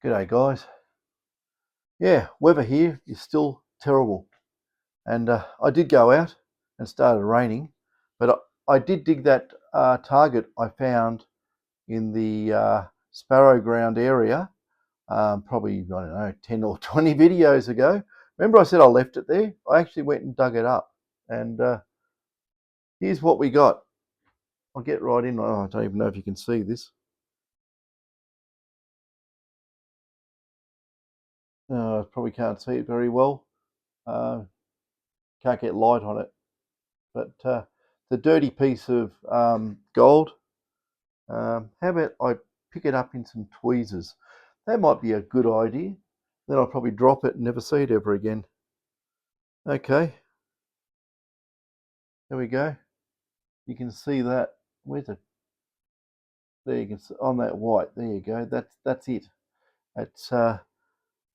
G'day guys. Yeah, weather here is still terrible, and I did go out and started raining, but I did dig that target I found in the Sparrow Ground area, probably, I don't know, 10 or 20 videos ago. Remember I said I left it there? I actually went and dug it up, and here's what we got. I'll get right in. Oh, I don't even know if you can see this. Probably can't see it very well. Can't get light on it. But the dirty piece of gold, how about I pick it up in some tweezers? That might be a good idea. Then I'll probably drop it and never see it ever again. Okay, there we go. You can see that. Where's it? There you can see on that white. There you go. That's it. It's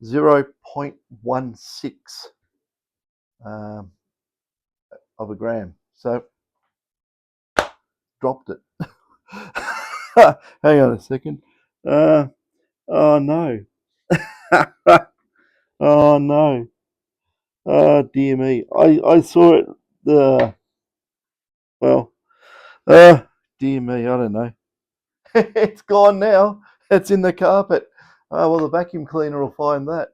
0.16 of a gram. So dropped it. Hang on a second. Oh no. Oh no. Oh dear me. I saw it well dear me, I don't know. It's gone now. It's in the carpet. Oh well, the vacuum cleaner will find that.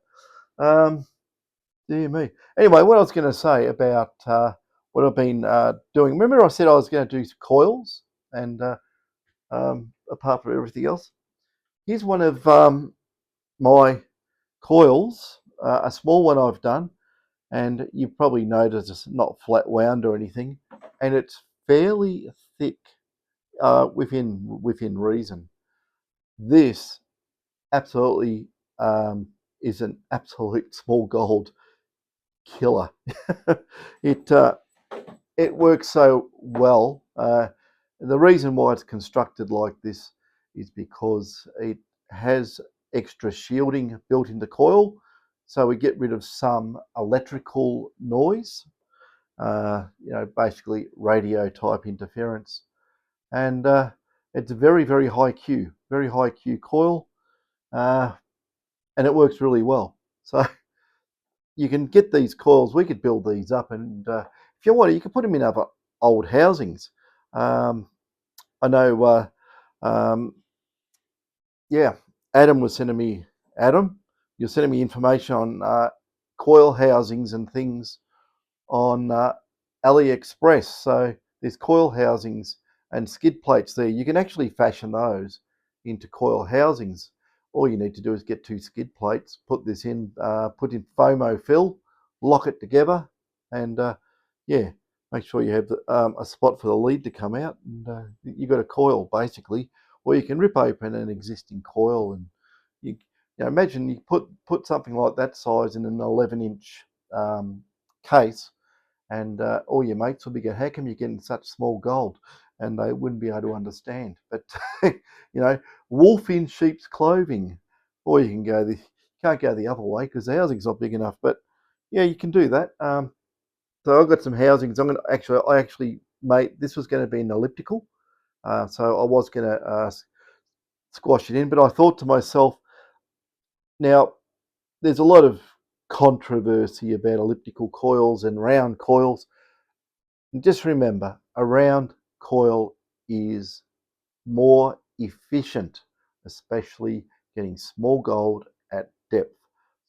Dear me. Anyway, what I was going to say about what I've been doing. Remember I said I was going to do coils and apart from everything else. Here's one of my coils, a small one I've done, and you probably noticed it's not flat wound or anything, and it's fairly thick within reason. This absolutely is an absolute small gold killer. it it works so well. The reason why it's constructed like this is because it has extra shielding built into coil, so we get rid of some electrical noise, basically radio type interference, and it's a very high Q, coil, and it works really well. So you can get these coils. We could build these up, and if you want, you can put them in other old housings. I know. Yeah, Adam was sending me. Adam, you're sending me information on coil housings and things on AliExpress. So there's coil housings and skid plates there. You can actually fashion those into coil housings. All you need to do is get 2 skid plates, put this in, put in FOMO fill, lock it together, and yeah, make sure you have a spot for the lead to come out, and you've got a coil basically. Or you can rip open an existing coil, and you imagine you put something like that size in an 11-inch case, and all your mates will be going, how come you're getting such small gold? And they wouldn't be able to understand. But wolf in sheep's clothing. Or you can you can't go the other way because the housing's not big enough. But yeah, you can do that. So I've got some housings. I actually made, this was going to be an elliptical, so I was going to squash it in. But I thought to myself, now there's a lot of controversy about elliptical coils and round coils. And just remember, a round coil is more efficient, especially getting small gold at depth.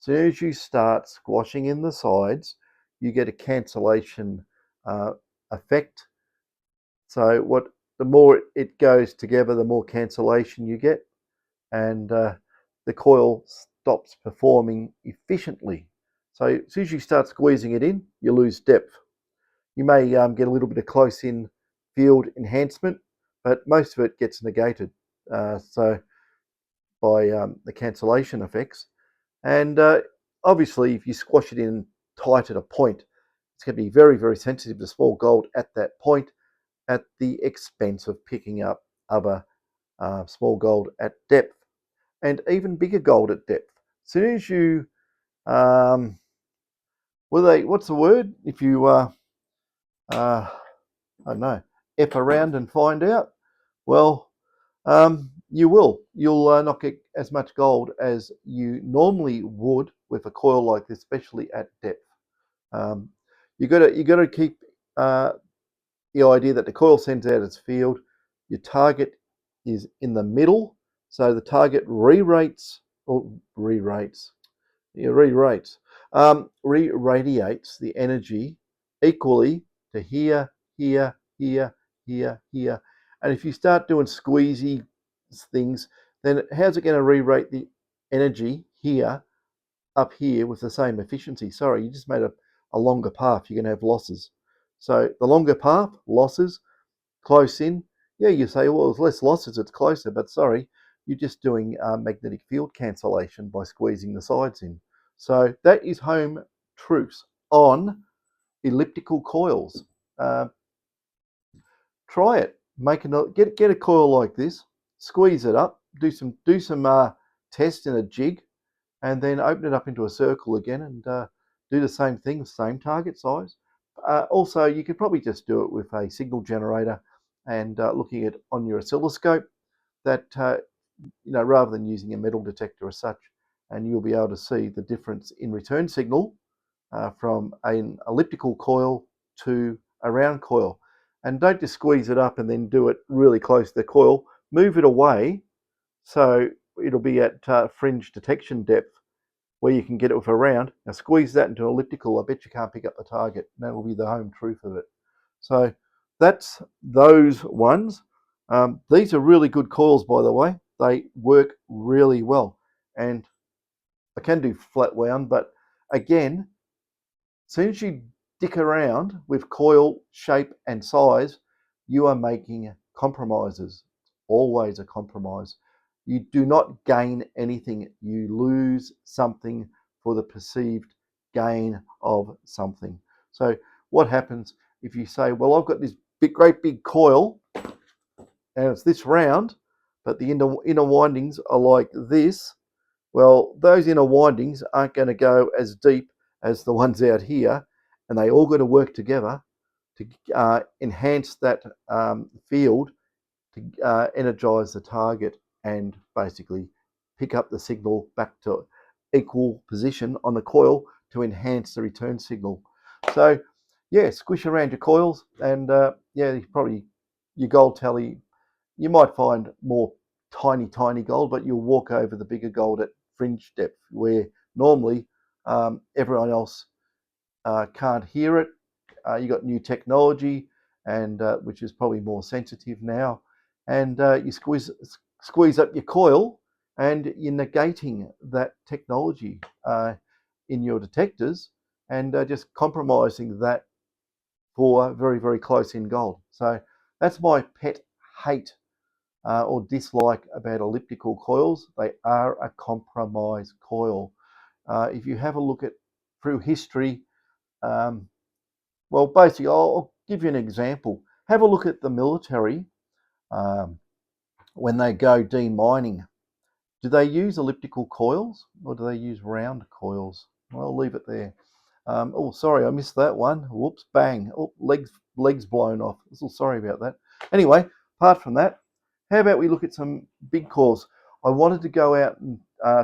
As soon as you start squashing in the sides, you get a cancellation effect. So the more it goes together, the more cancellation you get, and the coil stops performing efficiently. So as soon as you start squeezing it in, you lose depth. You may get a little bit of close-in field enhancement, but most of it gets negated so by the cancellation effects. And obviously, if you squash it in tight at a point, it's going to be very sensitive to small gold at that point, at the expense of picking up other small gold at depth, and even bigger gold at depth. As soon as you, what's the word? If you, I don't know, F around and find out. Well, you'll not get as much gold as you normally would with a coil like this, especially at depth. Um, you got to keep the idea that the coil sends out its field. Your target is in the middle, so the target re-rates or re-rates, yeah, re-radiates the energy equally to here, here, here, here, here. And if you start doing squeezy things, then how's it going to re-rate the energy here up here with the same efficiency? Sorry, you just made a longer path. You're going to have losses. So the longer path, losses, close in. Yeah, you say, well, there's less losses, it's closer, but sorry, you're just doing magnetic field cancellation by squeezing the sides in. So that is home truths on elliptical coils. Uh, Try it. Get a coil like this, squeeze it up, do some tests in a jig, and then open it up into a circle again and do the same thing, same target size. Also, you could probably just do it with a signal generator and looking at on your oscilloscope that, rather than using a metal detector as such, and you'll be able to see the difference in return signal from an elliptical coil to a round coil. And don't just squeeze it up and then do it really close to the coil. Move it away so it'll be at fringe detection depth where you can get it with a round. Now squeeze that into an elliptical. I bet you can't pick up the target. That will be the home truth of it. So that's those ones. These are really good coils, by the way. They work really well. And I can do flat wound, but again, as soon as you dick around with coil shape and size, you are making compromises. Always a compromise. You do not gain anything. You lose something for the perceived gain of something. So what happens if you say, well, I've got this great big coil and it's this round, but the inner windings are like this. Well, those inner windings aren't going to go as deep as the ones out here, and they all got to work together to enhance that field to energize the target and basically pick up the signal back to equal position on the coil to enhance the return signal. So, yeah, squish around your coils, and yeah, probably your gold tally. You might find more tiny gold, but you'll walk over the bigger gold at fringe depth, where normally everyone else can't hear it. You got new technology, and which is probably more sensitive now, and you squeeze up your coil, and you're negating that technology in your detectors, and just compromising that for very close in gold. So that's my pet hate or dislike about elliptical coils. They are a compromise coil. If you have a look at through history, um, well, basically, I'll give you an example. Have a look at the military um, when they go demining. Do they use elliptical coils or do they use round coils? Well, I'll leave it there. Oh, sorry, I missed that one. Whoops, bang. Oh, legs blown off. So sorry about that. Anyway, apart from that, how about we look at some big coils? I wanted to go out and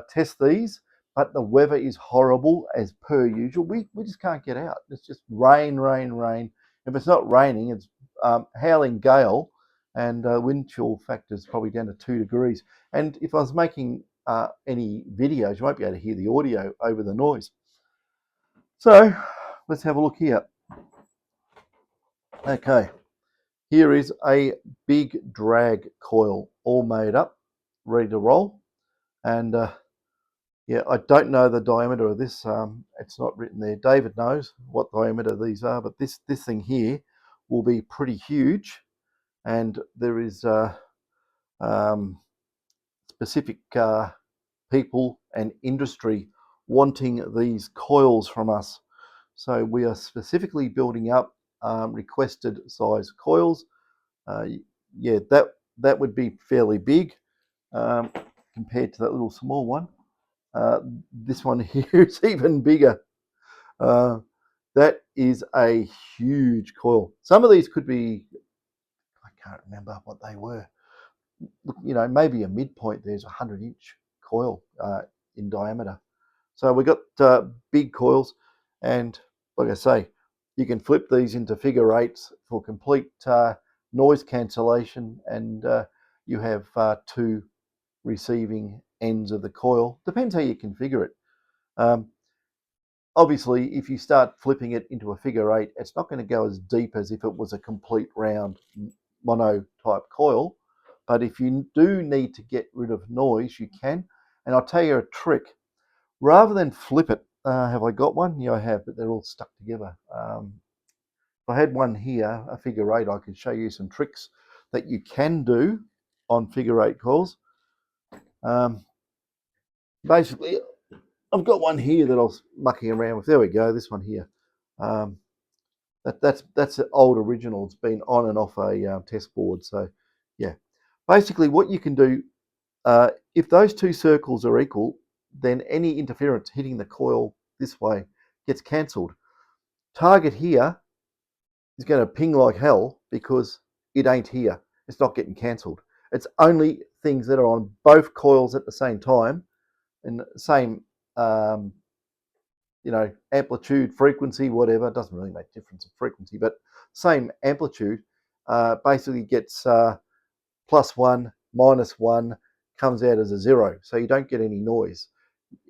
test these, but the weather is horrible as per usual. We just can't get out. It's just rain. If it's not raining, it's howling gale, and wind chill factor is probably down to 2 degrees. And if I was making any videos, you won't be able to hear the audio over the noise. So let's have a look here. Okay, here is a big drag coil all made up, ready to roll. And yeah, I don't know the diameter of this. It's not written there. David knows what diameter these are, but this thing here will be pretty huge. And there is specific people and industry wanting these coils from us. So we are specifically building up requested size coils. Yeah, that would be fairly big compared to that little small one. This one here is even bigger. That is a huge coil. Some of these could be, I can't remember what they were. maybe a midpoint there's a 100-inch coil in diameter. So we've got big coils, and like I say, you can flip these into figure eights for complete noise cancellation, and you have two receiving ends of the coil. Depends how you configure it. Obviously, if you start flipping it into a figure eight, it's not going to go as deep as if it was a complete round mono type coil. But if you do need to get rid of noise, you can. And I'll tell you a trick. Rather than flip it, have I got one? Yeah, I have, but they're all stuck together. If I had one here, a figure eight, I could show you some tricks that you can do on figure eight coils. Basically, I've got one here that I was mucking around with. There we go, this one here. That's an old original. It's been on and off a test board. So yeah, basically what you can do, if those two circles are equal, then any interference hitting the coil this way gets cancelled. Target here is going to ping like hell because it ain't here. It's not getting cancelled. It's only things that are on both coils at the same time and same amplitude, frequency, whatever. It doesn't really make a difference of frequency, but same amplitude basically gets +1, -1, comes out as a 0. So you don't get any noise.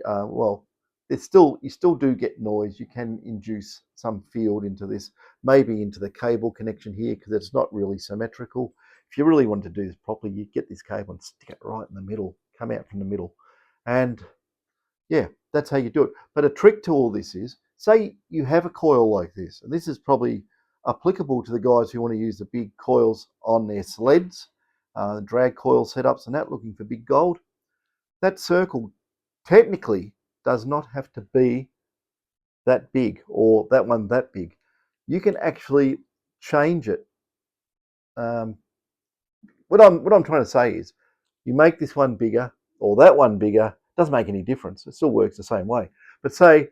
Well, you still do get noise. You can induce some field into this, maybe into the cable connection here, because it's not really symmetrical. If you really want to do this properly, you get this cable and stick it right in the middle, come out from the middle. And yeah, that's how you do it. But a trick to all this is, say you have a coil like this, and this is probably applicable to the guys who want to use the big coils on their sleds, drag coil setups and that, looking for big gold. That circle technically does not have to be that big, or that one that big. You can actually change it. What I'm trying to say is, you make this one bigger or that one bigger, doesn't make any difference. It still works the same way. But say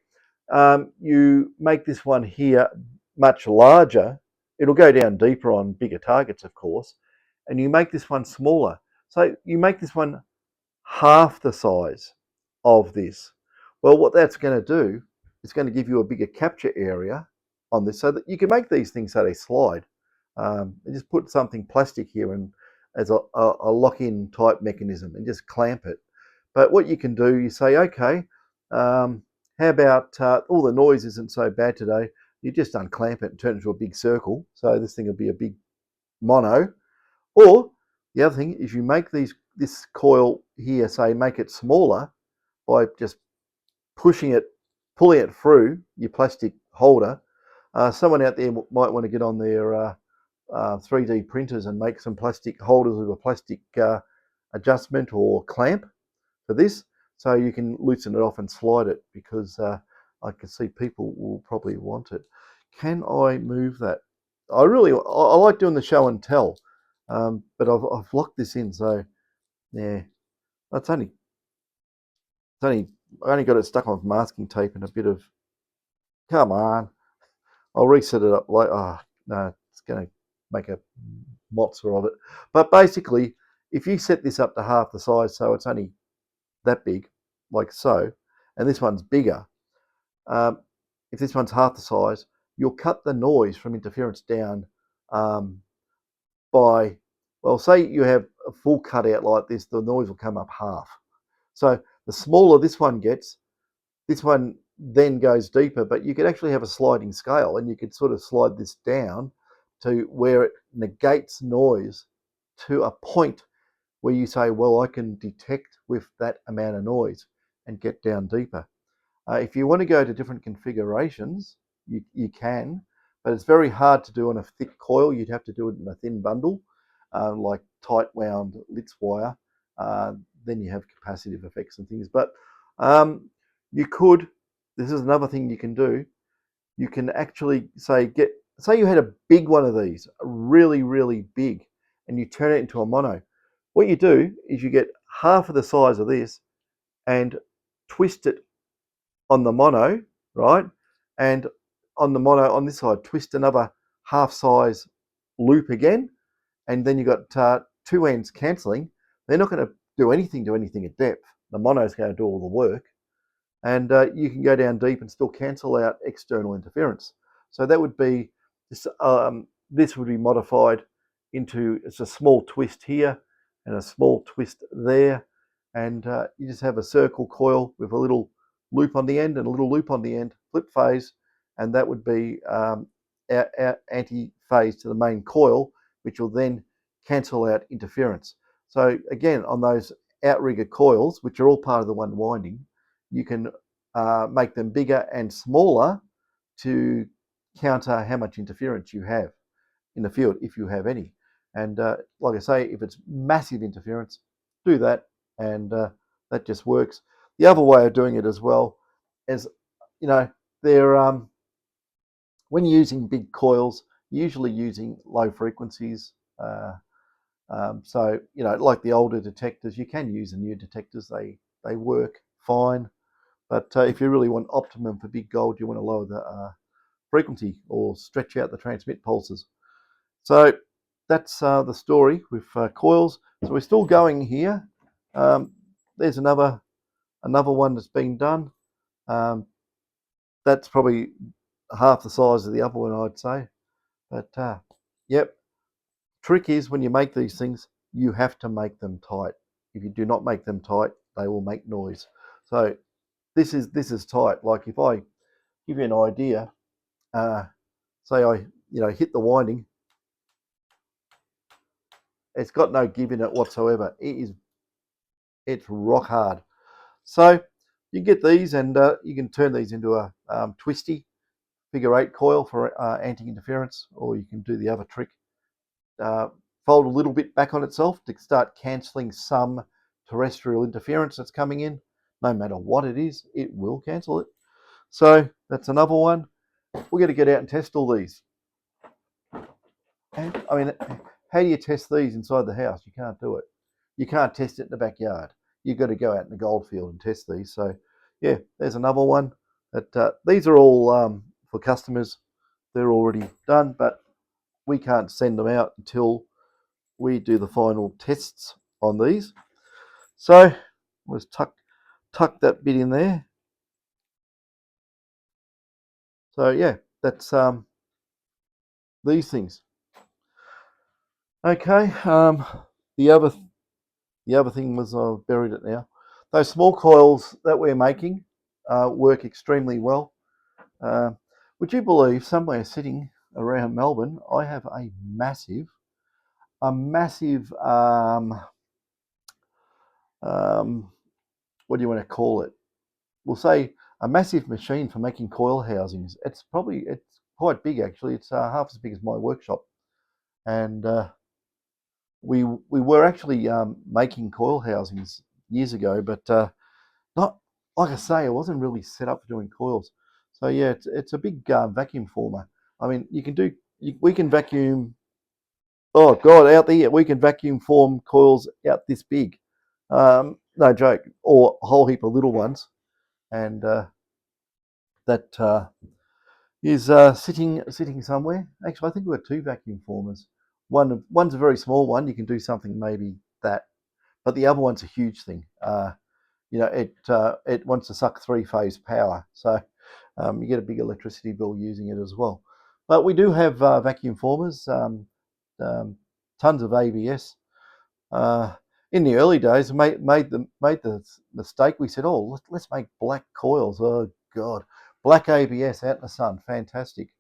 you make this one here much larger, it'll go down deeper on bigger targets, of course, and you make this one smaller. So you make this one half the size of this. Well, what that's going to do is going to give you a bigger capture area on this, so that you can make these things so they slide. And just put something plastic here and as a lock-in type mechanism and just clamp it. But what you can do, you say, okay, how about all the noise isn't so bad today. You just unclamp it and turn it into a big circle. So this thing will be a big mono. Or the other thing is, you make this coil here, say, make it smaller by just pulling it through your plastic holder. Someone out there might want to get on their 3D printers and make some plastic holders with a plastic adjustment or clamp for this, so you can loosen it off and slide it, because I can see people will probably want it. Can I move that? I like doing the show and tell, but I've locked this in, so yeah, I only got it stuck on masking tape and a bit of, come on, I'll reset it up. Like, oh no, it's going to make a mozza of it. But basically, if you set this up to half the size, so it's only that big, like so, and this one's bigger, if this one's half the size, you'll cut the noise from interference down by, well, say you have a full cutout like this, the noise will come up half. So the smaller this one gets, this one then goes deeper, but you could actually have a sliding scale, and you could sort of slide this down to where it negates noise to a point where you say, well, I can detect with that amount of noise and get down deeper. If you want to go to different configurations, you can, but it's very hard to do on a thick coil. You'd have to do it in a thin bundle, like tight wound Litz wire. Then you have capacitive effects and things. But you could, this is another thing you can do. You can actually say you had a big one of these, really, really big, and you turn it into a mono. What you do is you get half of the size of this and twist it on the mono, right? And on the mono on this side, twist another half size loop again, and then you got two ends cancelling, they're not going to do anything to anything at depth. The mono's going to do all the work, and you can go down deep and still cancel out external interference. So that would be this. This would be modified into, it's a small twist here and a small twist there, and you just have a circle coil with a little loop on the end and a little loop on the end, flip phase, and that would be anti-phase to the main coil, which will then cancel out interference. So again, on those outrigger coils, which are all part of the one winding, you can make them bigger and smaller to counter how much interference you have in the field, if you have any. And like I say, if it's massive interference, do that, and that just works. The other way of doing it as well is, you know, they're when you're using big coils, usually using low frequencies. So, you know, like the older detectors, you can use the new detectors. They work fine. But if you really want optimum for big gold, you want to lower the frequency or stretch out the transmit pulses. So that's the story with coils. So we're still going here. There's another one that's been done. That's probably half the size of the other one, I'd say. But yep, trick is when you make these things, you have to make them tight. If you do not make them tight, they will make noise. So this is tight. Like if I give you an idea, say I hit the winding, it's got no give in it whatsoever. It's rock hard. So you get these, and you can turn these into a twisty figure 8 coil for anti-interference, or you can do the other trick, fold a little bit back on itself to start cancelling some terrestrial interference that's coming in. No matter what it is, it will cancel it. So that's another one. We're going to get out and test all these. And I mean, how do you test these inside the house? You can't do it. You can't test it in the backyard. You've got to go out in the goldfield and test these. So yeah, there's another one. That these are all for customers. They're already done, but we can't send them out until we do the final tests on these. So let's tuck that bit in there. So yeah, that's these things. Okay, the other thing was, I've buried it now. Those small coils that we're making work extremely well. Would you believe, somewhere sitting around Melbourne, I have a massive what do you want to call it? We'll say a massive machine for making coil housings. It's quite big actually. It's half as big as my workshop, and we were actually making coil housings years ago, but not, like I say, I wasn't really set up for doing coils. So yeah, it's a big vacuum former. I mean, we can vacuum. Oh God, out there we can vacuum form coils out this big. No joke, or a whole heap of little ones, and that is sitting somewhere. Actually, I think we've got two vacuum formers. One's a very small one. You can do something maybe that, but the other one's a huge thing. It wants to suck 3-phase power, so you get a big electricity bill using it as well. But we do have vacuum formers, tons of ABS. In the early days, made the mistake. We said, "Oh, let's make black coils." Oh God, black ABS out in the sun, fantastic.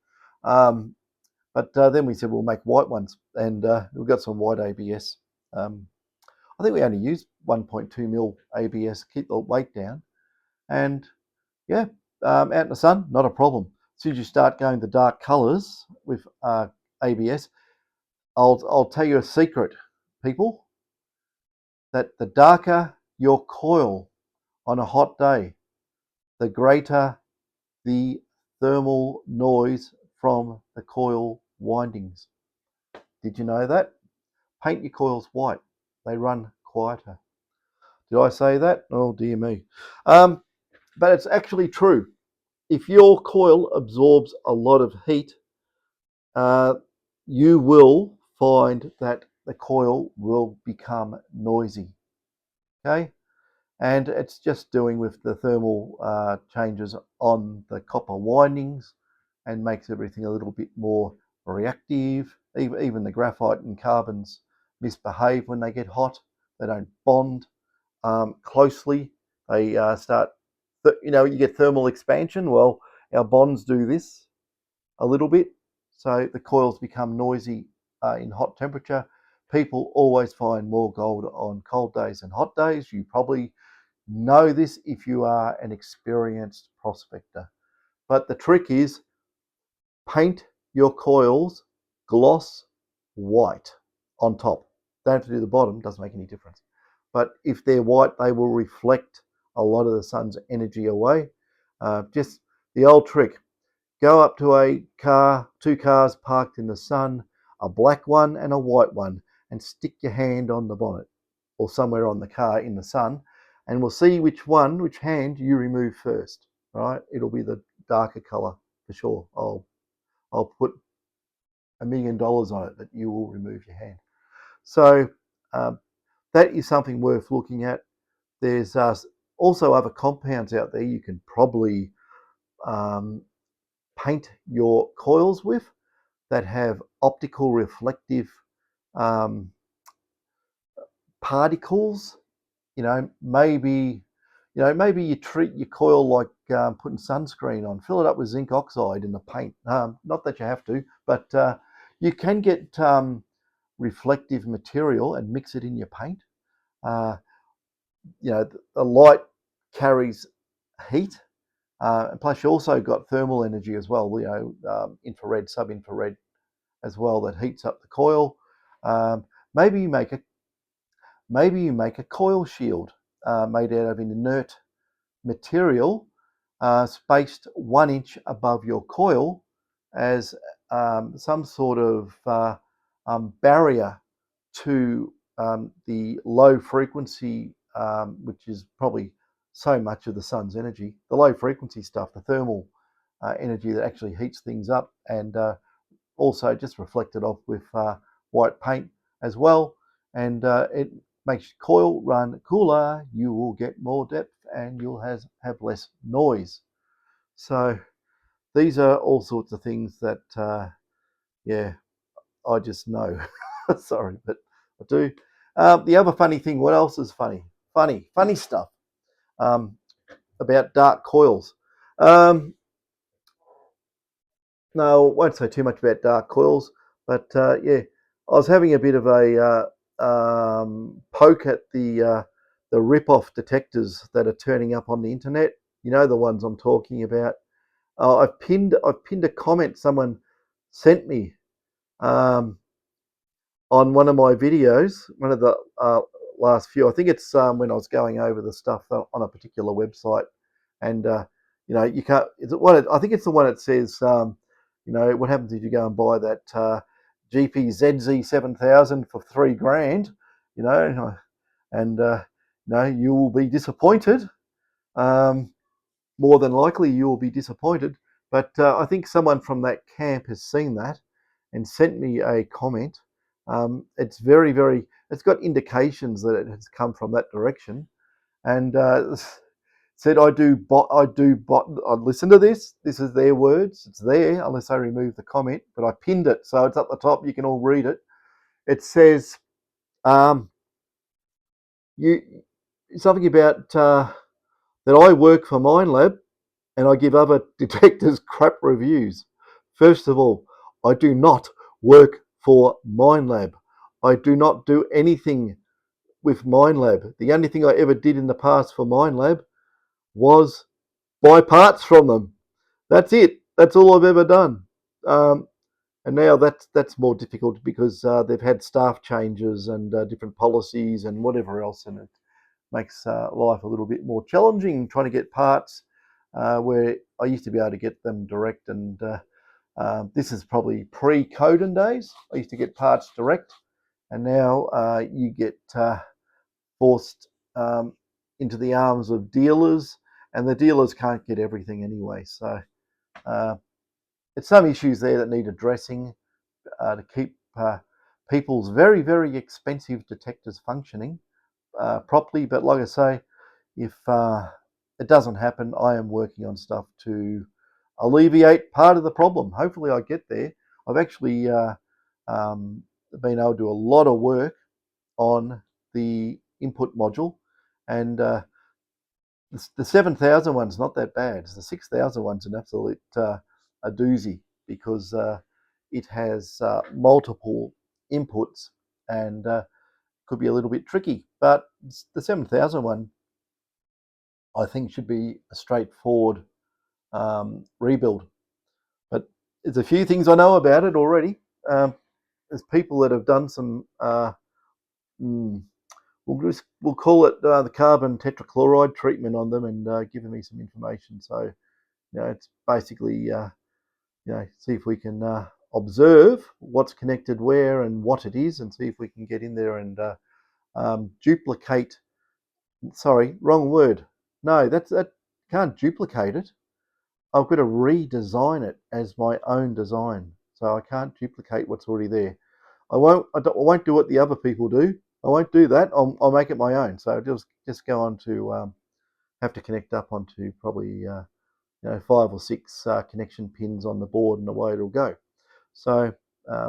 But then we said we'll make white ones, and we've got some white ABS. I think we only used 1.2 mil ABS, keep the weight down, and yeah, out in the sun, not a problem. As soon as you start going the dark colours with ABS, I'll tell you a secret, people, that the darker your coil on a hot day, the greater the thermal noise from the coil windings. Did you know that? Paint your coils white. They run quieter. Did I say that? Oh dear me. But it's actually true. If your coil absorbs a lot of heat, you will find that the coil will become noisy. Okay, and it's just doing with the thermal changes on the copper windings, and makes everything a little bit more reactive. Even the graphite and carbons misbehave when they get hot. They don't bond closely. They start, you get thermal expansion. Well, our bonds do this a little bit, so the coils become noisy in hot temperature. People always find more gold on cold days than hot days. You probably know this if you are an experienced prospector. But the trick is, paint your coils gloss white on top. Don't have to do the bottom, doesn't make any difference. But if they're white, they will reflect a lot of the sun's energy away. Just the old trick. Go up to a car, two cars parked in the sun, a black one and a white one, and stick your hand on the bonnet or somewhere on the car in the sun, and we'll see which hand you remove first. Right? It'll be the darker color for sure. I'll put $1 million on it that you will remove your hand. So that is something worth looking at. There's also other compounds out there you can probably paint your coils with that have optical reflective particles. Maybe you treat your coil like putting sunscreen on. Fill it up with zinc oxide in the paint. Not that you have to, but you can get reflective material and mix it in your paint. The light carries heat, and plus you also got thermal energy as well. Infrared, sub-infrared as well, that heats up the coil. Maybe you make a coil shield made out of an inert material, spaced 1 inch above your coil, as some sort of barrier to the low frequency, which is probably so much of the sun's energy. The low frequency stuff, the thermal energy that actually heats things up, and also just reflected off with white paint as well, and it makes your coil run cooler. You will get more depth and you'll have less noise. So these are all sorts of things that I just know. Sorry, but I do. The other funny thing, what else is funny stuff about dark coils. No, I won't say too much about dark coils, but I was having a bit of a poke at the rip-off detectors that are turning up on the internet. You know, the ones I'm talking about. I've pinned a comment someone sent me on one of my videos, one of the last few. I think it's when I was going over the stuff on a particular website, and you can't. I think it's the one that says, what happens if you go and buy that GPZZ 7000 for $3,000, and you will be disappointed. More than likely, you will be disappointed. But I think someone from that camp has seen that and sent me a comment. It's very, very. It's got indications that it has come from that direction, and said, I listen to this. This is their words. It's there, unless I remove the comment. But I pinned it, so it's up the top. You can all read it. It says, something about that I work for Minelab and I give other detectors crap reviews. First of all, I do not work for Minelab. I do not do anything with Minelab. The only thing I ever did in the past for Minelab was buy parts from them. That's it. That's all I've ever done. And now that's more difficult because they've had staff changes and different policies and whatever else, and it makes life a little bit more challenging trying to get parts where I used to be able to get them direct. And this is probably pre-Coden days. I used to get parts direct, and now you get forced into the arms of dealers, and the dealers can't get everything anyway. So it's some issues there that need addressing to keep people's very, very expensive detectors functioning properly. But like I say, if it doesn't happen, I am working on stuff to alleviate part of the problem. Hopefully I get there. I've actually been able to do a lot of work on the input module, and the 7,000 one's not that bad. The 6,000 one's an absolute a doozy, because it has multiple inputs and could be a little bit tricky. But the 7,000 one, I think, should be a straightforward rebuild. But there's a few things I know about it already. There's people that have done some, we'll call it the carbon tetrachloride treatment on them, and given me some information. So, it's basically, see if we can observe what's connected where and what it is, and see if we can get in there and duplicate. Sorry, wrong word. No, that can't duplicate it. I've got to redesign it as my own design. So I can't duplicate what's already there. I won't do what the other people do. I won't do that. I'll make it my own. So I'll just go on to have to connect up onto probably 5 or 6 connection pins on the board, and away it'll go. So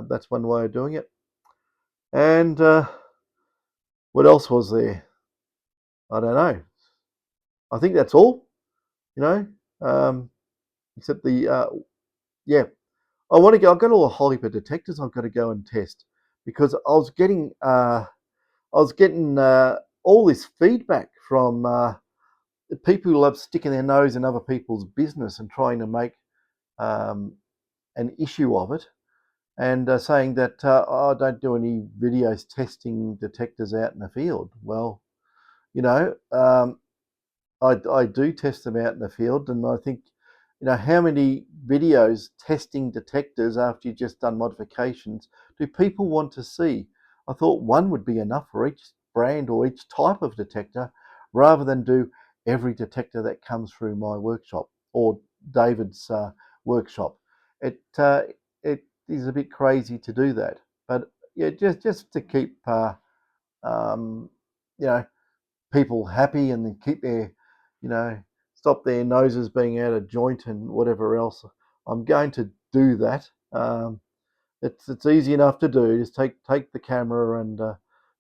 that's one way of doing it. And what else was there? I don't know. I think that's all. Except the yeah. I want to go. I've got all the whole heap of detectors I've got to go and test, because I was getting all this feedback from people who love sticking their nose in other people's business and trying to make an issue of it, and saying that I don't do any videos testing detectors out in the field. Well, I do test them out in the field, and I think, how many videos testing detectors after you've just done modifications do people want to see? I thought one would be enough for each brand or each type of detector, rather than do every detector that comes through my workshop or David's workshop. It is a bit crazy to do that, but yeah, just to keep um, you know people happy, and then keep their, stop their noses being out of joint and whatever else. I'm going to do that. It's easy enough to do. Just take the camera and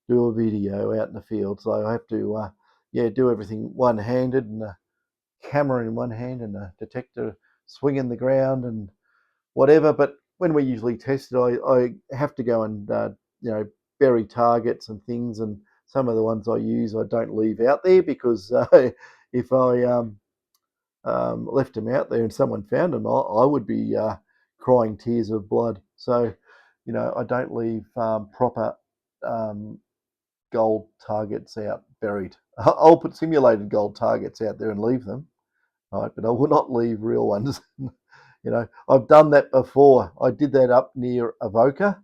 do a video out in the field. So I have to do everything one-handed, and a camera in one hand and a detector swinging the ground and whatever. But when we usually test it, I have to go and bury targets and things, and some of the ones I use I don't leave out there, because if I left them out there and someone found them, I would be crying tears of blood. So, I don't leave proper gold targets out buried. I'll put simulated gold targets out there and leave them, right? But I will not leave real ones. I've done that before. I did that up near Avoca,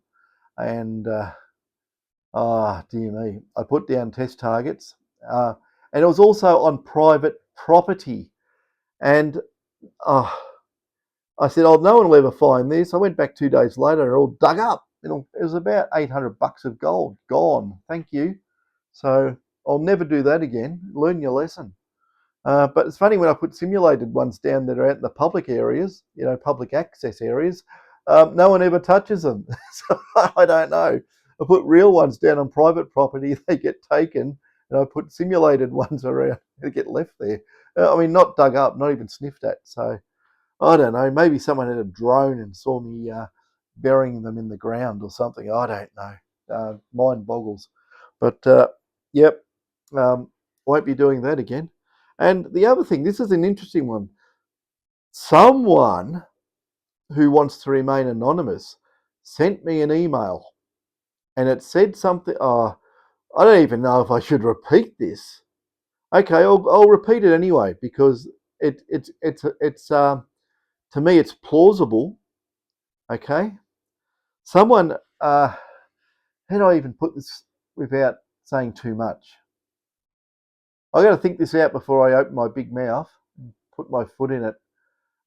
and dear me, I put down test targets, and it was also on private property. And I said, "Oh, no one will ever find this." I went back 2 days later, and it all dug up. It was about $800 of gold gone. Thank you. So I'll never do that again. Learn your lesson. But it's funny, when I put simulated ones down that are out in the public areas, public access areas, no one ever touches them. So I don't know. I put real ones down on private property, they get taken, and I put simulated ones around, they get left there. Not dug up, not even sniffed at. So I don't know. Maybe someone had a drone and saw me burying them in the ground or something. I don't know. Mind boggles. But yep, won't be doing that again. And the other thing, this is an interesting one. Someone who wants to remain anonymous sent me an email, and it said something. Oh, I don't even know if I should repeat this. Okay, I'll repeat it anyway, because it's to me it's plausible. Okay, someone how do I even put this without saying too much? I got to think this out before I open my big mouth and put my foot in it.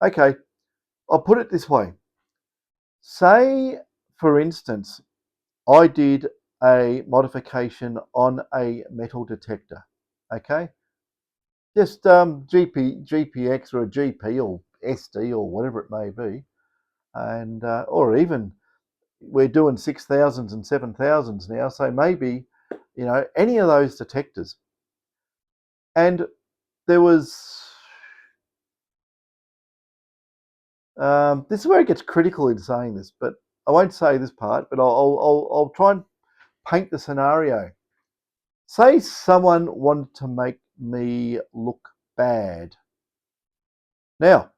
Okay, I'll put it this way. Say, for instance, I did a modification on a metal detector. Okay, just GPX or a GP or SD or whatever it may be, and or even we're doing 6000s and 7000s now, so maybe any of those detectors. And there was this is where it gets critical in saying this, but I won't say this part, but I'll try and paint the scenario. Say someone wanted to make me look bad. Now,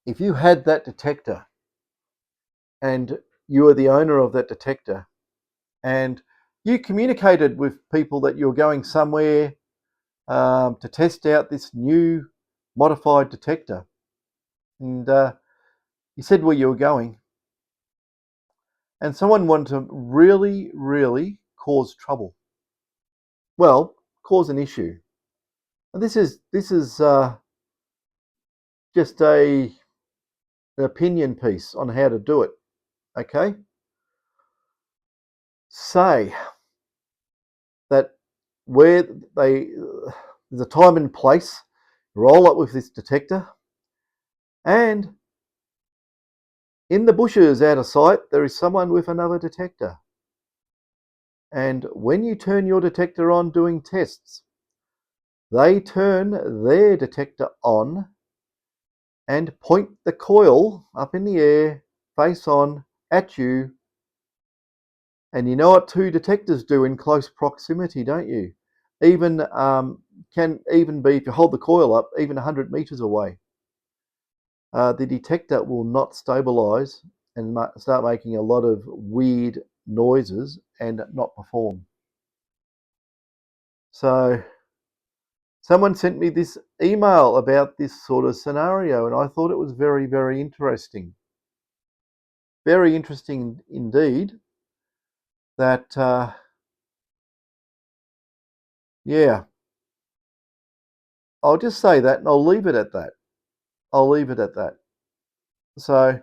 if you had that detector and you were the owner of that detector and you communicated with people that you're going somewhere to test out this new modified detector, and you said where you were going, and someone wanted to really, really cause trouble. Well, cause an issue. And this is just an opinion piece on how to do it. Okay, say that where there's a time and place, roll up with this detector, and in the bushes out of sight there is someone with another detector. And when you turn your detector on doing tests, they turn their detector on and point the coil up in the air, face on, at you. And you know what two detectors do in close proximity, don't you? Even can even be, if you hold the coil up, even 100 meters away. The detector will not stabilize and start making a lot of weird noises and not perform. So someone sent me this email about this sort of scenario, and I thought it was very, very interesting. Very interesting indeed. That yeah, I'll just say that, and I'll leave it at that. I'll leave it at that. So,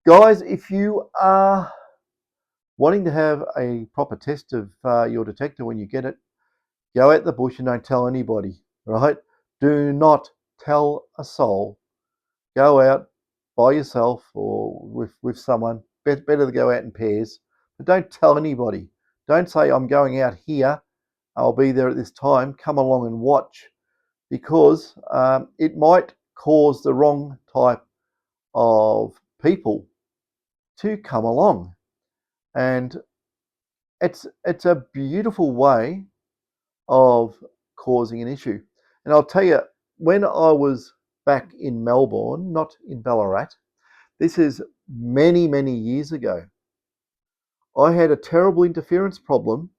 guys, if you are wanting to have a proper test of your detector when you get it, go out the bush and don't tell anybody. Right? Do not tell a soul. Go out by yourself or with someone. Better to go out in pairs, but don't tell anybody. Don't say I'm going out here. I'll be there at this time. Come along and watch, because it might cause the wrong type of people to come along, and it's a beautiful way of causing an issue. And I'll tell you, when I was back in Melbourne, not in Ballarat, this is many, many years ago, I had a terrible interference problem,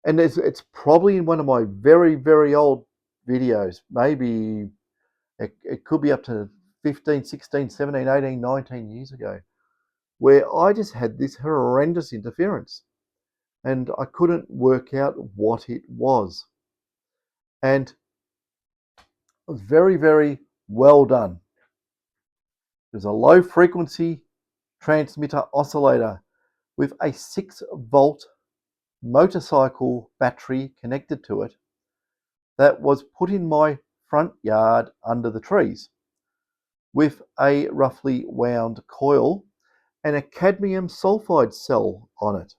and it's probably in one of my very, very old videos. Maybe it could be up to 15, 16, 17, 18, 19 years ago, where I just had this horrendous interference and I couldn't work out what it was. And it was very, very well done. It was a low frequency transmitter oscillator with a 6-volt motorcycle battery connected to it that was put in my front yard under the trees, with a roughly wound coil and a cadmium sulfide cell on it,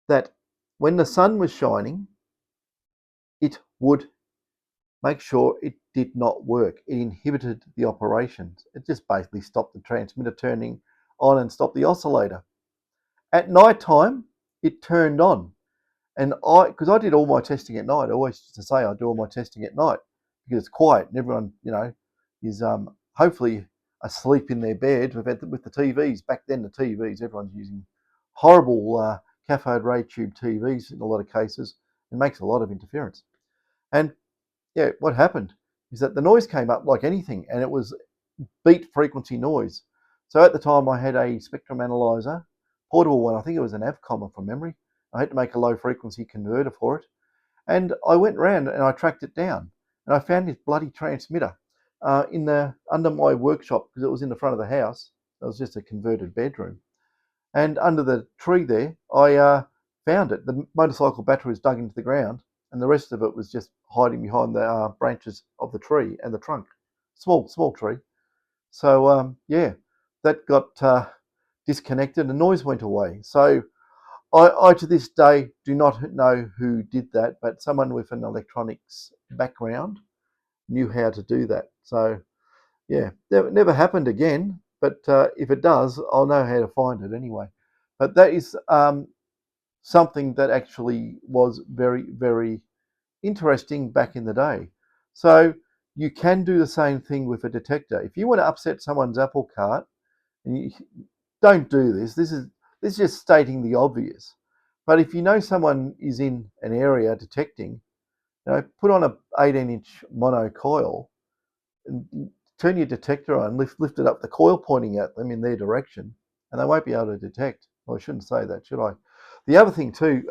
that when the sun was shining, it would make sure it did not work. It inhibited the operations. It just basically stopped the transmitter turning on and stopped the oscillator. At night time, it turned on. And because I did all my testing at night, I always used to say I do all my testing at night because it's quiet and everyone, is hopefully asleep in their bed with the TVs. Back then, the TVs, everyone's using horrible cathode ray tube TVs in a lot of cases. It makes a lot of interference. And yeah, what happened is that the noise came up like anything, and it was beat frequency noise. So at the time, I had a spectrum analyzer, portable one. I think it was an Avcom from memory. I had to make a low frequency converter for it, and I went around and I tracked it down, and I found this bloody transmitter under my workshop, because it was in the front of the house. It was just a converted bedroom, And under the tree there, I found it. The motorcycle battery was dug into the ground, and the rest of it was just hiding behind the branches of the tree and the trunk. Small tree. So yeah, that got disconnected. The noise went away. So I to this day do not know who did that, but someone with an electronics background knew how to do that. So yeah, never happened again. But if it does, I'll know how to find it anyway. But that is something that actually was very interesting back in the day. So you can do the same thing with a detector. If you want to upset someone's apple cart, and you don't do this. This is just stating the obvious. But if you know someone is in an area detecting, put on a 18-inch mono coil and turn your detector on, lift it up, the coil pointing at them in their direction, and they won't be able to detect. Well, I shouldn't say that, should I? The other thing too,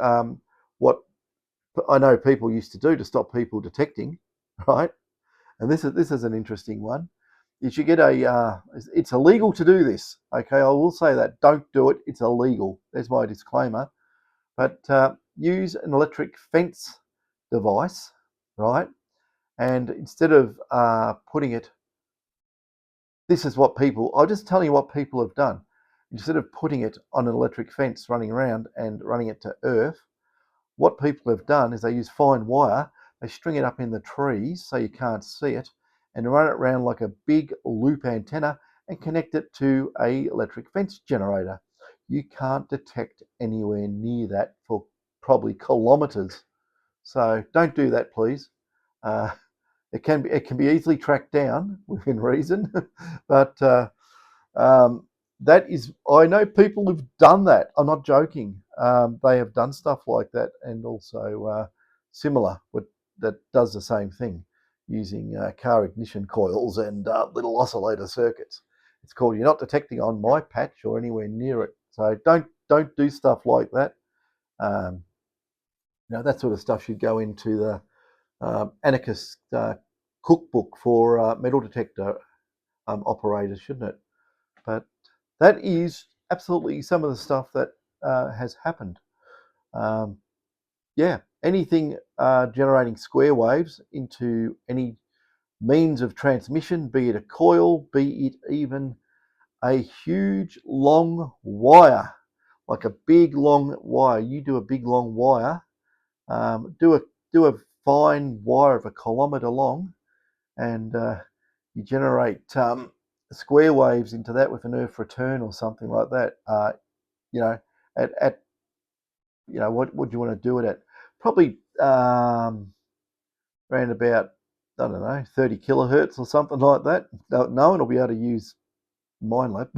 what I know people used to do to stop people detecting, right? And this is an interesting one. Is you get it's illegal to do this. Okay, I will say that. Don't do it. It's illegal. There's my disclaimer. But use an electric fence device, right? And instead of putting it, this is what people. I'll just tell you what people have done. Instead of putting it on an electric fence running around and running it to earth, what people have done is they use fine wire, they string it up in the trees so you can't see it, and run it around like a big loop antenna and connect it to a electric fence generator. You can't detect anywhere near that for probably kilometers. So don't do that, please. Uh, it can be easily tracked down within reason, but um, that is, I know people who've done that. I'm not joking. They have done stuff like that, and also similar, that does the same thing using car ignition coils and little oscillator circuits. It's called "You're not detecting on my patch or anywhere near it." So don't do stuff like that. Um, that sort of stuff should go into the anarchist cookbook for metal detector operators, shouldn't it? But that is absolutely some of the stuff that has happened. Um, yeah, anything generating square waves into any means of transmission, be it a coil, be it even a huge long wire, like a big long wire. You do a big long wire, do a fine wire of a kilometre long, and you generate square waves into that with an earth return or something like that. You know, at what do you want to do it at? Probably around about, I don't know, 30 kilohertz or something like that. No one will be able to use Minelab.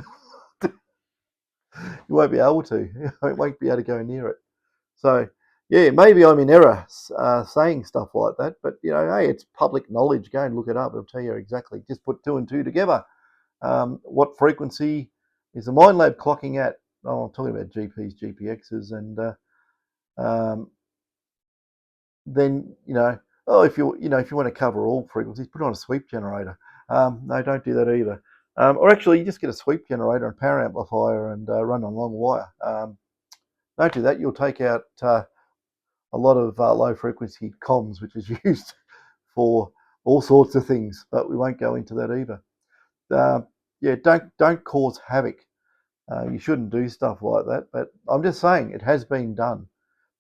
You won't be able to. You won't be able to go near it. So yeah, maybe I'm in error saying stuff like that, but hey, it's public knowledge. Go and look it up. It'll tell you exactly. Just put two and two together. What frequency is the Minelab clocking at? Oh, I'm talking about GPs, GPXs, and then if you want to cover all frequencies, put on a sweep generator. No, don't do that either. Or actually, you just get a sweep generator and power amplifier and run on long wire. Don't do that. You'll take out a lot of low frequency comms, which is used for all sorts of things. But we won't go into that either. Yeah, don't cause havoc. You shouldn't do stuff like that. But I'm just saying it has been done.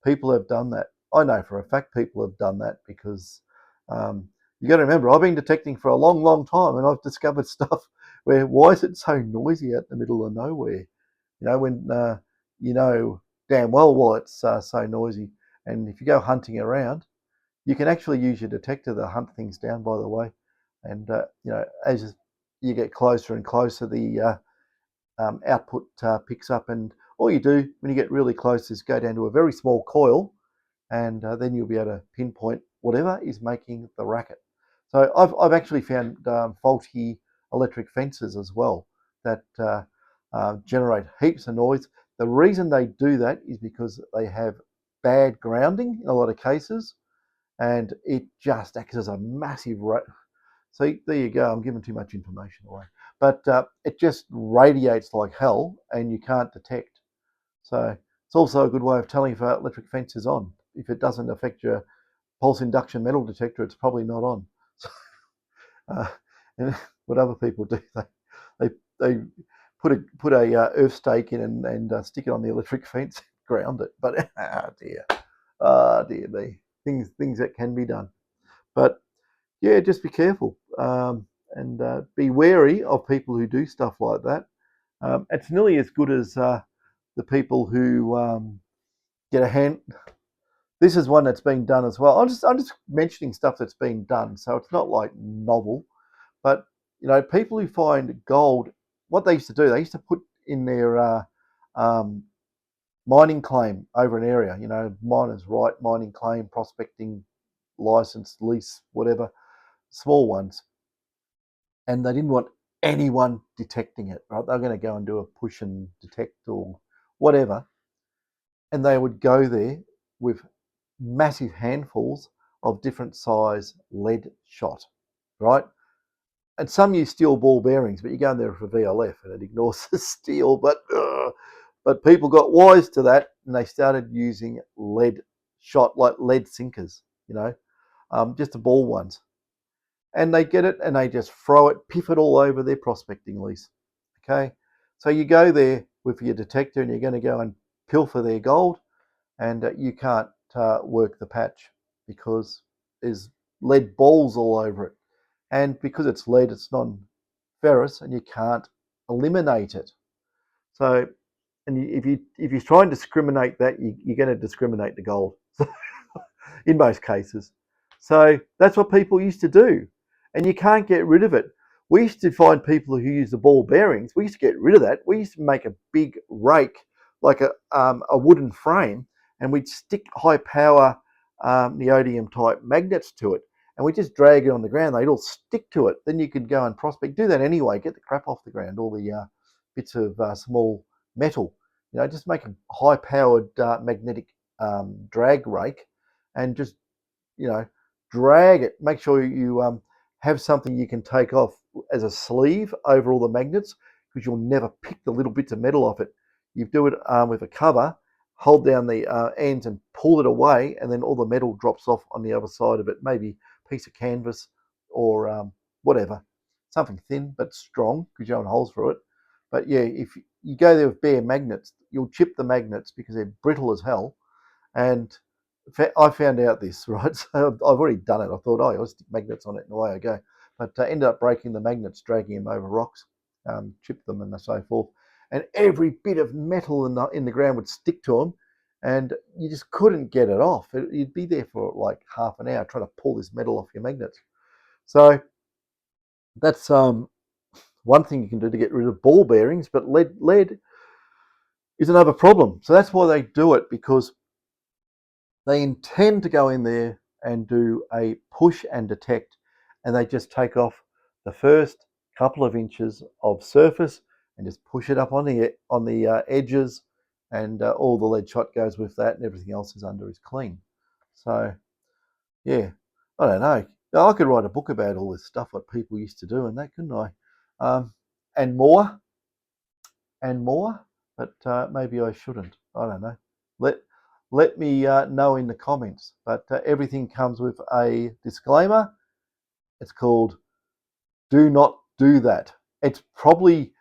People have done that. I know for a fact people have done that because you got to remember, I've been detecting for a long time, and I've discovered stuff where why is it so noisy out in the middle of nowhere? When you know damn well why it's so noisy. And if you go hunting around, you can actually use your detector to hunt things down. By the way, and as you get closer and closer, the output picks up, and all you do when you get really close is go down to a very small coil, and then you'll be able to pinpoint whatever is making the racket. So I've actually found faulty electric fences as well that generate heaps of noise. The reason they do that is because they have bad grounding in a lot of cases, and it just acts as a massive so there you go. I'm giving too much information away, but it just radiates like hell, and you can't detect. So it's also a good way of telling if an electric fence is on. If it doesn't affect your pulse induction metal detector, it's probably not on. So, uh, and what other people do, they put a earth stake in and stick it on the electric fence, ground it. But oh dear me, things that can be done. But yeah, just be careful and be wary of people who do stuff like that. It's nearly as good as the people who get a hand. This is one that's been done as well. I'm just mentioning stuff that's been done, so it's not like novel. But people who find gold, what they used to do, they used to put in their um, mining claim over an area. Miners' right, mining claim, prospecting license, lease, whatever, small ones, and they didn't want anyone detecting it. Right, they're going to go and do a push and detect or whatever, and they would go there with massive handfuls of different size lead shot, right? And some use steel ball bearings, but you go in there for VLF and it ignores the steel. But people got wise to that and they started using lead shot, like lead sinkers, just the ball ones. And they get it and they just throw it, piff it all over their prospecting lease. Okay, so you go there with your detector and you're going to go and pilfer their gold, and you can't work the patch because there's lead balls all over it. And because it's lead, it's non-ferrous, and you can't eliminate it. So, and if you try and discriminate that, you're going to discriminate the gold in most cases. So that's what people used to do, and you can't get rid of it. We used to find people who use the ball bearings. We used to get rid of that. We used to make a big rake, like a wooden frame, and we'd stick high power neodymium type magnets to it, and we just drag it on the ground. They'd all stick to it. Then you could go and prospect. Do that anyway. Get the crap off the ground. All the bits of small metal. Just make a high powered magnetic drag rake, and just drag it. Make sure you have something you can take off as a sleeve over all the magnets, because you'll never pick the little bits of metal off it. You do it with a cover, hold down the ends and pull it away, and then all the metal drops off on the other side of it. Maybe a piece of canvas or whatever, something thin but strong, because you don't want holes through it. But yeah, if you go there with bare magnets, you'll chip the magnets because they're brittle as hell. And I found out this, right? So I've already done it. I thought, oh, I'll stick magnets on it and away I go. But I ended up breaking the magnets, dragging them over rocks, chipped them and so forth. And every bit of metal in the ground would stick to them, and you just couldn't get it off. You'd be there for like half an hour trying to pull this metal off your magnets. So that's one thing you can do to get rid of ball bearings, but lead is another problem. So that's why they do it, because they intend to go in there and do a push and detect, and they just take off the first couple of inches of surface and just push it up on the edges, and all the lead shot goes with that, and everything else is under is clean. So yeah, I don't know. I could write a book about all this stuff, what people used to do, and that, couldn't I? And more and more, but maybe I shouldn't. I don't know. Let let me know in the comments. But everything comes with a disclaimer. It's called "Do not do that." It's probably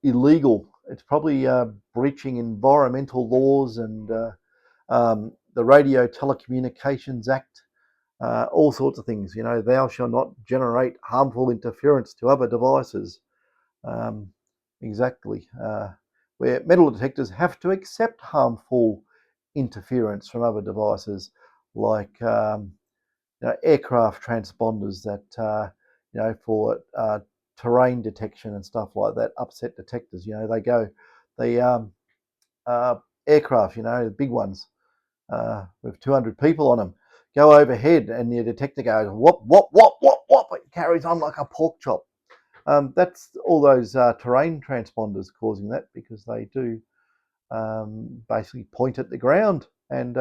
illegal. It's probably breaching environmental laws and the Radio Telecommunications Act, all sorts of things. Thou shalt not generate harmful interference to other devices. Um, exactly. Where metal detectors have to accept harmful interference from other devices, like aircraft transponders that, for terrain detection and stuff like that, upset detectors. The aircraft, the big ones with 200 people on them, go overhead, and the detector goes whoop, whoop, whoop, whoop, whoop. It carries on like a pork chop. That's all those terrain transponders causing that, because they do basically point at the ground, and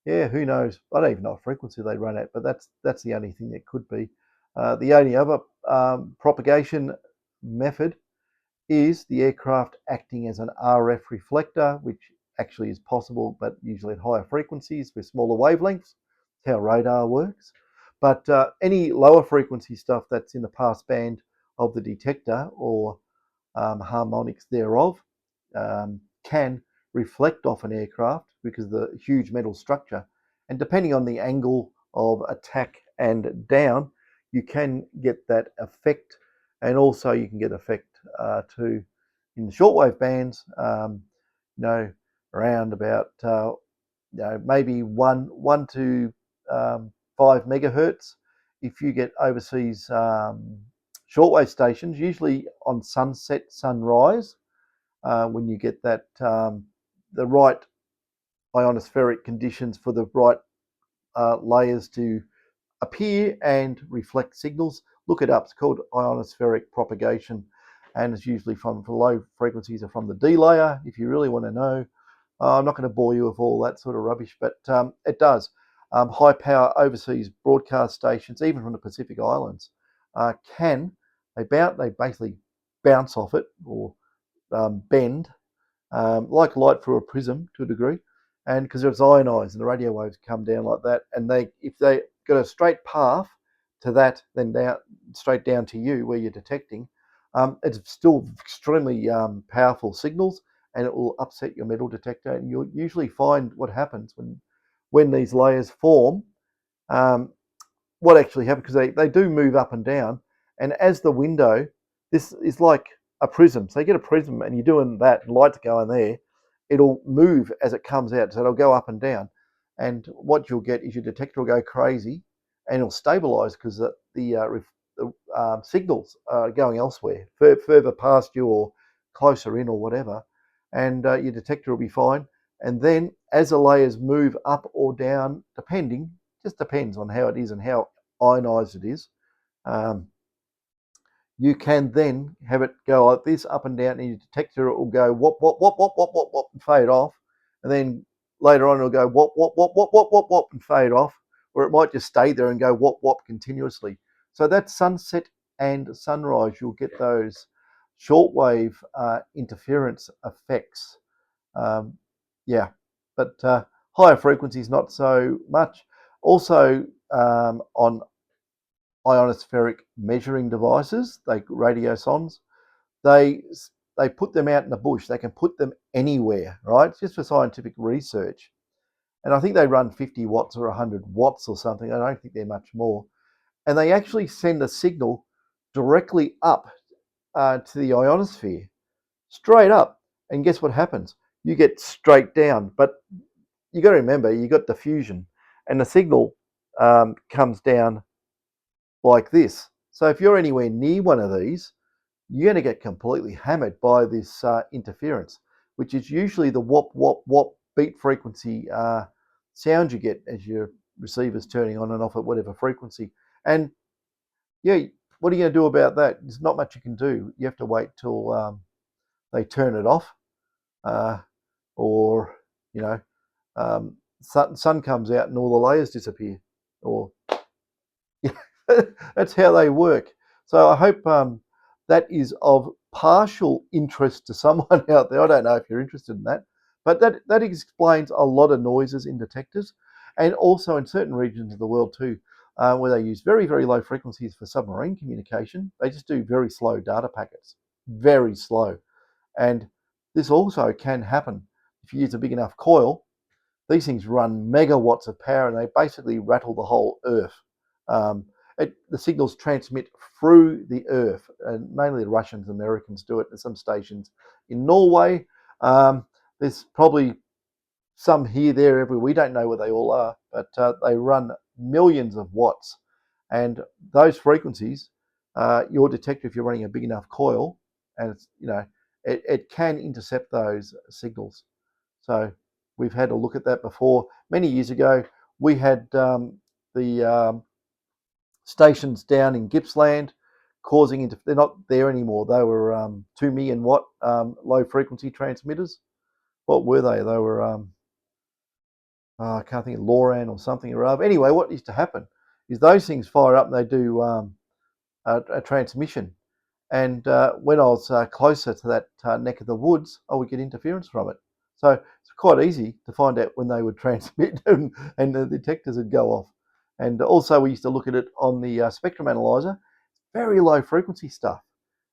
yeah, who knows? I don't even know what frequency they run at, but that's the only thing that could be. The only other propagation method is the aircraft acting as an RF reflector, which actually is possible, but usually at higher frequencies with smaller wavelengths. That's how radar works. But any lower frequency stuff that's in the pass band of the detector or harmonics thereof can reflect off an aircraft because of the huge metal structure. And depending on the angle of attack and down, you can get that effect. And also you can get effect too in the shortwave bands, around about maybe one to 5 megahertz. If you get overseas shortwave stations, usually on sunset, sunrise, when you get that the right ionospheric conditions for the right layers to appear and reflect signals. Look it up. It's called ionospheric propagation, and it's usually from low frequencies or from the D layer. If you really want to know, I'm not going to bore you with all that sort of rubbish, but it does. High power overseas broadcast stations, even from the Pacific Islands, they basically bounce off it or bend like light through a prism to a degree, and because it's ionized and the radio waves come down like that, and if they got a straight path to that, then down straight down to you where you're detecting, it's still extremely powerful signals, and it will upset your metal detector. And you'll usually find what happens when these layers form. Um, what actually happens, because they do move up and down, and as the window, this is like a prism. So you get a prism and you're doing that, and light's going there, it'll move as it comes out, so it'll go up and down. And what you'll get is your detector will go crazy and it'll stabilize because the signals are going elsewhere, further past you or closer in or whatever, and your detector will be fine. And then as the layers move up or down, just depends on how it is and how ionized it is. You can then have it go like this up and down, and your detector will go whop whop whop whop whop whop whop and fade off, and then later on it'll go whop whop whop whop whop whop whop and fade off, or it might just stay there and go whop whop continuously. So that's sunset and sunrise. You'll get those shortwave interference effects. Yeah, but higher frequencies not so much. Also on ionospheric measuring devices, like radiosondes, they they put them out in the bush. They can put them anywhere, right? Just for scientific research. And I think they run 50 watts or 100 watts or something. I don't think they're much more. And they actually send a signal directly up to the ionosphere, straight up. And guess what happens? You get straight down. But you got to remember, you got diffusion, and the signal comes down like this. So if you're anywhere near one of these, you're going to get completely hammered by this interference, which is usually the whop, whop, whop beat frequency sound you get as your receiver's turning on and off at whatever frequency. And yeah, what are you going to do about that? There's not much you can do. You have to wait till they turn it off, or you know, sun comes out and all the layers disappear, or that's how they work. So I hope that is of partial interest to someone out there. I don't know if you're interested in that, but that explains a lot of noises in detectors, and also in certain regions of the world too, where they use very, very low frequencies for submarine communication. They just do very slow data packets, very slow. And this also can happen if you use a big enough coil. These things run megawatts of power, and they basically rattle the whole Earth. Um, the signals transmit through the Earth, and mainly the Russians and Americans do it at some stations. In Norway, there's probably some here, there, everywhere. We don't know where they all are, but they run millions of watts. And those frequencies, your detector, if you're running a big enough coil, and it can intercept those signals. So we've had a look at that before. Many years ago, we had the stations down in Gippsland causing they're not there anymore. They were 2 million watt low frequency transmitters. What were they? They were I can't think of Loran or something or other. Anyway, what used to happen is those things fire up and they do a transmission, And when I was closer to that neck of the woods, I would get interference from it. So it's quite easy to find out when they would transmit and the detectors would go off. And also we used to look at it on the spectrum analyzer, very low frequency stuff.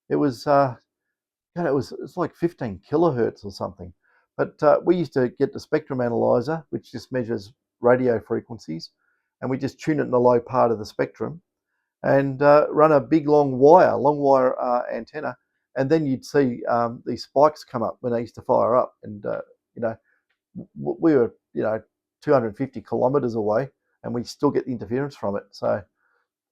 It was, it's like 15 kilohertz or something. But we used to get the spectrum analyzer, which just measures radio frequencies, and we just tune it in the low part of the spectrum and run a big long wire antenna, and then you'd see these spikes come up when they used to fire up, and you know we were 250 kilometers away, and we still get the interference from it. So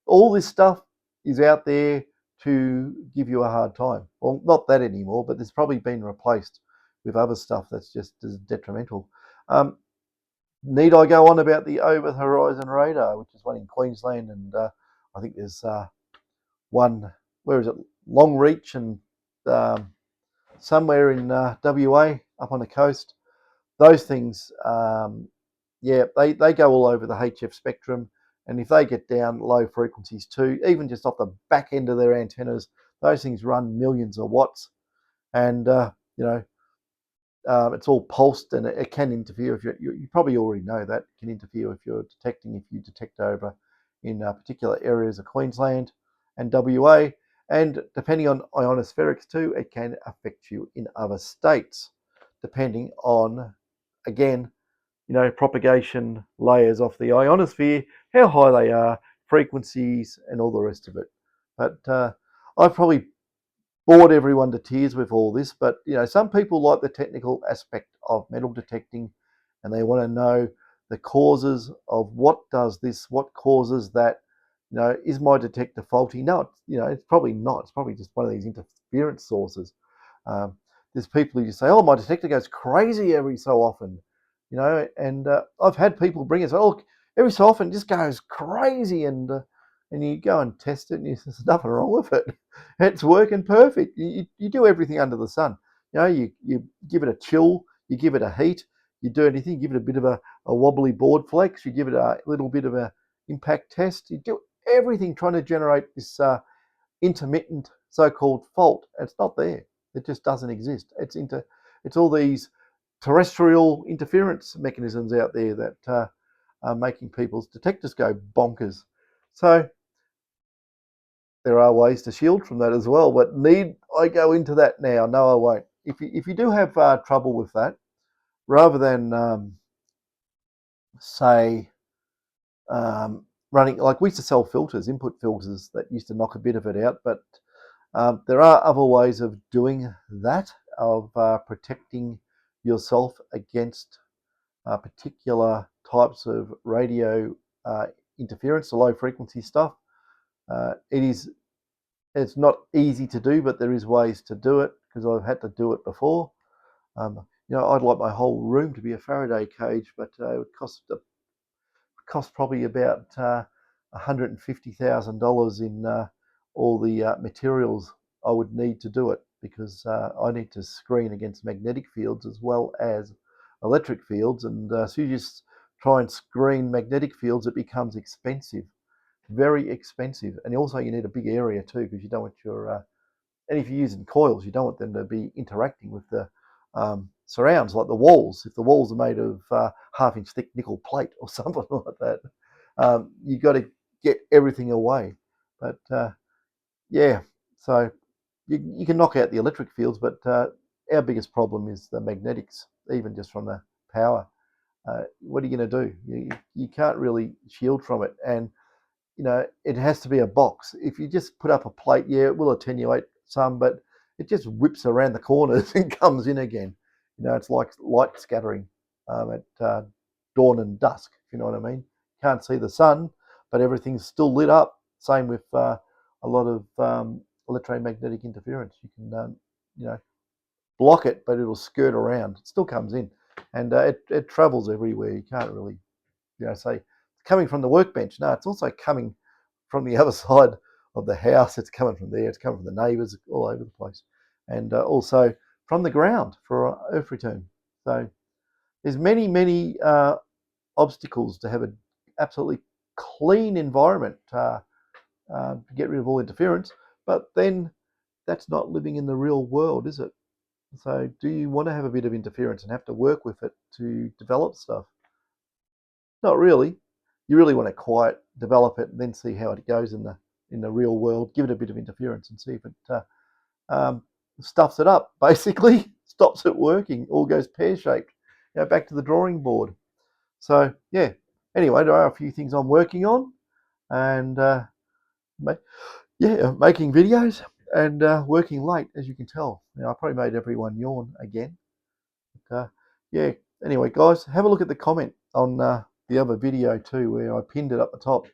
all this stuff is out there to give you a hard time. Well, not that anymore, but it's probably been replaced with other stuff that's just as detrimental. Need I go on about the over-the-horizon radar, which is one in Queensland, and I think there's one, where is it, Long Reach, and um, somewhere in WA up on the coast. Those things, yeah, they go all over the HF spectrum, and if they get down low frequencies too, even just off the back end of their antennas, those things run millions of watts, and you know it's all pulsed, and it can interfere if you probably already know that it can interfere if you're detecting, if you detect over in particular areas of Queensland and WA, and depending on ionospherics too, it can affect you in other states, depending on, again, propagation layers off the ionosphere, how high they are, frequencies, and all the rest of it. But I've probably bored everyone to tears with all this, but some people like the technical aspect of metal detecting, and they want to know the causes of what does this, what causes that. Is my detector faulty? No, it's probably not. It's probably just one of these interference sources. Um, there's people who just say, "Oh, my detector goes crazy every so often," and I've had people bring it, say, "Oh, every so often it just goes crazy," and you go and test it, and there's nothing wrong with it. It's working perfect. You do everything under the sun. You give it a chill, you give it a heat, you do anything, you give it a bit of a wobbly board flex, you give it a little bit of a impact test. You do everything trying to generate this intermittent so-called fault. It's not there. It just doesn't exist. It's all these terrestrial interference mechanisms out there that are making people's detectors go bonkers. So there are ways to shield from that as well, but need I go into that now? No, I won't. If you do have trouble with that, rather than say running, like we used to sell filters, input filters that used to knock a bit of it out, but there are other ways of doing that, of protecting yourself against particular types of radio interference, the low frequency stuff. It's not easy to do, but there is ways to do it, because I've had to do it before. I'd like my whole room to be a Faraday cage, but it would cost probably about $150,000 in all the materials I would need to do it, because I need to screen against magnetic fields as well as electric fields, and so you just try and screen magnetic fields, it becomes expensive, very expensive, and also you need a big area too, because you don't want your and if you're using coils, you don't want them to be interacting with the surrounds, like the walls. If the walls are made of half-inch thick nickel plate or something like that, you've got to get everything away. But yeah, so you can knock out the electric fields, but our biggest problem is the magnetics, even just from the power. What are you going to do? You can't really shield from it, and it has to be a box. If you just put up a plate, yeah, it will attenuate some, but it just whips around the corners and comes in again. It's like light scattering at dawn and dusk, if you know what I mean. Can't see the sun, but everything's still lit up. Same with a lot of electromagnetic interference. You can, block it, but it'll skirt around. It still comes in, and it travels everywhere. You can't really, say it's coming from the workbench. No, it's also coming from the other side of the house. It's coming from there. It's coming from the neighbours, all over the place, and also from the ground for earth return. So there's many obstacles to have an absolutely clean environment to get rid of all interference. But then that's not living in the real world, is it? So do you want to have a bit of interference and have to work with it to develop stuff? Not really. You really want to quiet, develop it, and then see how it goes in the real world. Give it a bit of interference and see if it stuffs it up. Basically, stops it working, all goes pear-shaped. Back to the drawing board. So yeah. Anyway, there are a few things I'm working on, and making videos and working late, as you can tell. I probably made everyone yawn again. But, yeah. Anyway, guys, have a look at the comment on the other video too, where I pinned it up the top.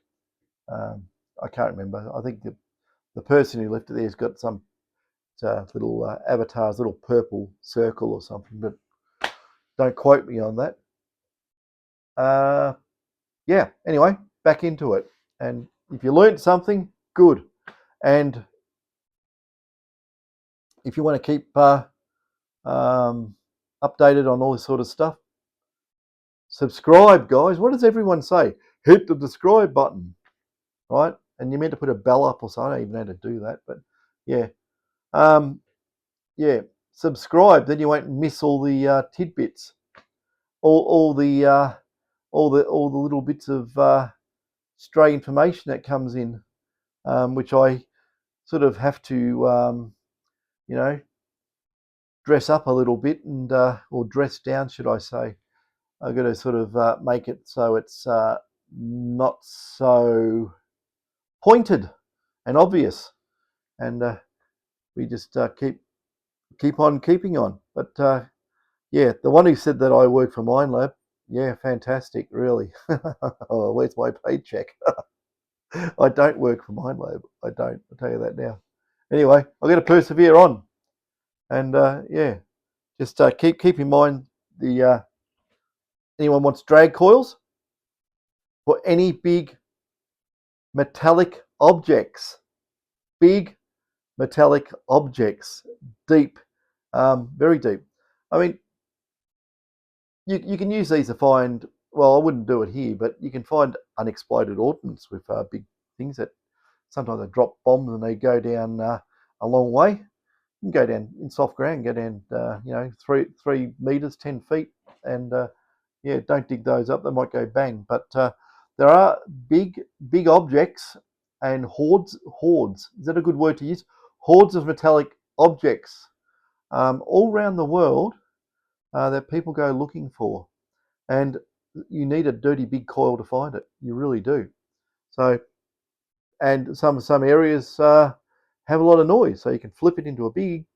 I can't remember. I think the person who left it there's got some little avatars, little purple circle or something, but don't quote me on that. Yeah. Anyway, back into it. And if you learned something, good. And if you want to keep updated on all this sort of stuff, subscribe, guys. What does everyone say? Hit the subscribe button, right? And you meant to put a bell up or something. I don't even know how to do that, but yeah. Yeah, subscribe. Then you won't miss all the tidbits, all the little bits of stray information that comes in, which I sort of have to, dress up a little bit and or dress down, should I say? I've got to sort of make it so it's not so pointed and obvious, and we just keep on keeping on. But yeah, the one who said that I work for Minelab, yeah, fantastic, really. Oh, where's my paycheck? I don't work for Minelab. I don't. I'll tell you that now. Anyway, I've got to persevere on, and yeah, just keep in mind the anyone wants drag coils for any big metallic objects, big metallic objects, deep, very deep. I mean, you can use these to find, well, I wouldn't do it here, but you can find unexploded ordnance with big things that sometimes they drop bombs and they go down a long way. You can go down in soft ground, go down, 3 meters, 10 feet, and yeah, don't dig those up. They might go bang. But there are big objects and hordes. Is that a good word to use? Hordes of metallic objects all around the world that people go looking for. And you need a dirty big coil to find it. You really do. So, and some areas have a lot of noise, so you can flip it into a big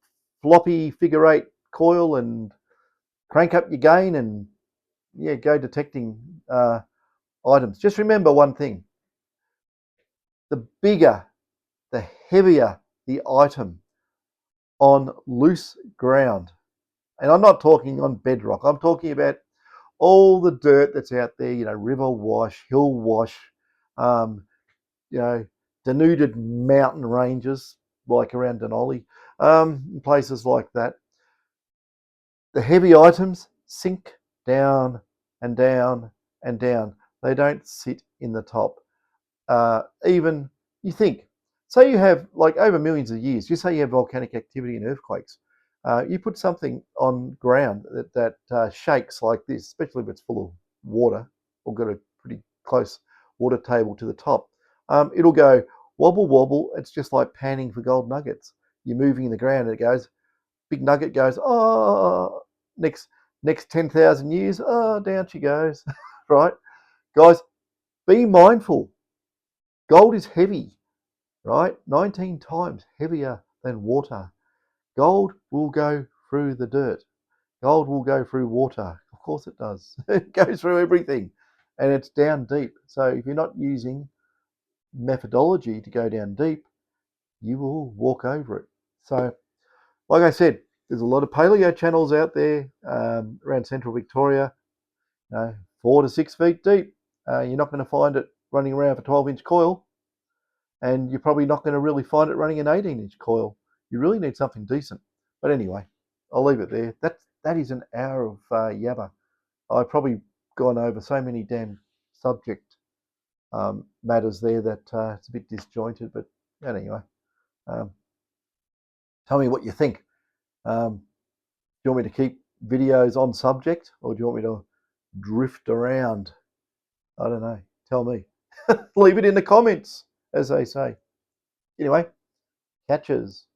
floppy figure 8 coil and crank up your gain and yeah, go detecting items. Just remember one thing: the bigger, the heavier the item on loose ground, and I'm not talking on bedrock. I'm talking about all the dirt that's out there, river wash, hill wash, um, denuded mountain ranges like around Denali, places like that. The heavy items sink down and down and down. They don't sit in the top. Even you think, say you have like over millions of years, you say you have volcanic activity and earthquakes. You put something on ground that shakes like this, especially if it's full of water or got a pretty close water table to the top. It'll go wobble wobble. It's just like panning for gold nuggets. You're moving in the ground and it goes, big nugget goes, oh, next 10,000 years, oh, down she goes. Right, guys, be mindful. Gold is heavy, right? 19 times heavier than water. Gold will go through the dirt. Gold will go through water. Of course it does. It goes through everything, and it's down deep. So if you're not using methodology to go down deep, you will walk over it. So, like I said, there's a lot of paleo channels out there around central Victoria, 4 to 6 feet deep. You're not going to find it running around for 12-inch coil, and you're probably not going to really find it running an 18-inch coil. You really need something decent. But anyway, I'll leave it there. That is an hour of yabba. I've probably gone over so many damn subject matters there that it's a bit disjointed. But anyway, Tell me what you think. Do you want me to keep videos on subject, or do you want me to drift around? I don't know. Tell me. Leave it in the comments, as they say. Anyway, catches.